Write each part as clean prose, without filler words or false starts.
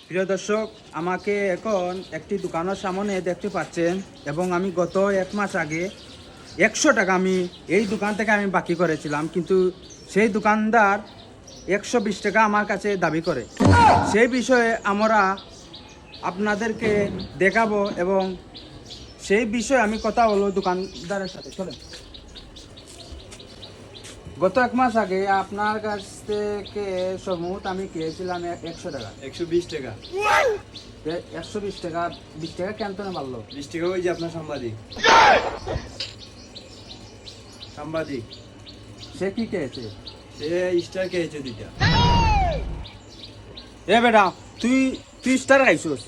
প্রিয় দর্শক, আমাকে এখন একটি দোকানের সামনে দেখতে পাচ্ছেন এবং আমি গত 1 মাস আগে 100 টাকা আমি এই দোকান থেকে আমি বাকি করেছিলাম, কিন্তু সেই দোকানদার 120 টাকা আমার কাছে দাবি করে। সেই বিষয়ে আমরা আপনাদেরকে দেখাবো এবং সেই বিষয়ে আমি কথা বলবো দোকানদারের সাথে। চলেন। গত 1 মাস আগে আপনার কাছ থেকে সমুত আমি খেয়েছিলাম 100 টাকা, 120 টাকা। 120 টাকা। 20 টাকা কেন তো না পারলো? 20 টাকা ওই যে আপনার সাংবাদিক সে কি খেয়েছে? সে স্টার খেয়েছে 2টা। এ বেটা, তুই স্টার খাইছিস?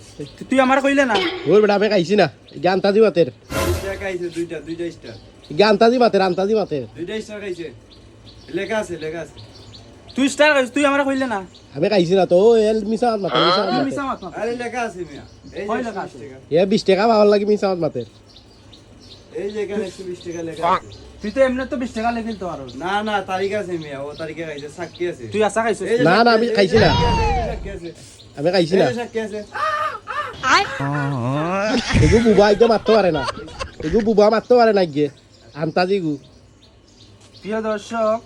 তুই আমার কইলে না? ওর বেটা আমি খাইছি না আন্তাজি মাতের 20 টাকা খাইছে 2টা স্টার। আন্তাজি মাতের 2টা স্টার খাইছে, লেখা আছে। তুই স্টার খাইছিস, তুই আমার কইলে না? আমি খাইছি না তো এল মিছা মাত তুই মিছা মাত মাত। আরে লেখা আছে মিয়া, এই কই যে লেখা 20 আছে? টাকা, এ 20 টাকা পাওয়ার লাগে মিছা মাতের এই যে এখানে 120 টাকা লেখা আছে। তুই তো এমনি তো 20 টাকা লেগে দিতে পারো। না তারিখ আছে মিয়া, ও তারিখে খাইছে, সাক্ষী আছে। তুই আশা খাইছিস? এই যে না, সাক্ষী আমি আছে, খাইছি না। এই যে সাক্ষী আছে, আমি খাইছি এই না যে সাক্ষী আছে। এগু বুবা একদম মারতে পারে না, এগু বুবা মারতে পারে না গিয়ে আন্তাজি গু। প্রিয় দর্শক,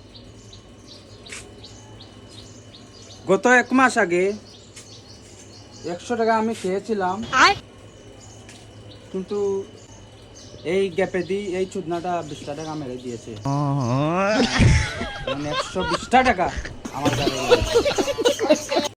গত 1 মাস আগে 100 টাকা আমি খেয়েছিলাম, কিন্তু এই গ্যাপে দিয়ে এই চুদনাটা 20 টাকা মেরে দিয়েছে। মানে 120 টাকা আমার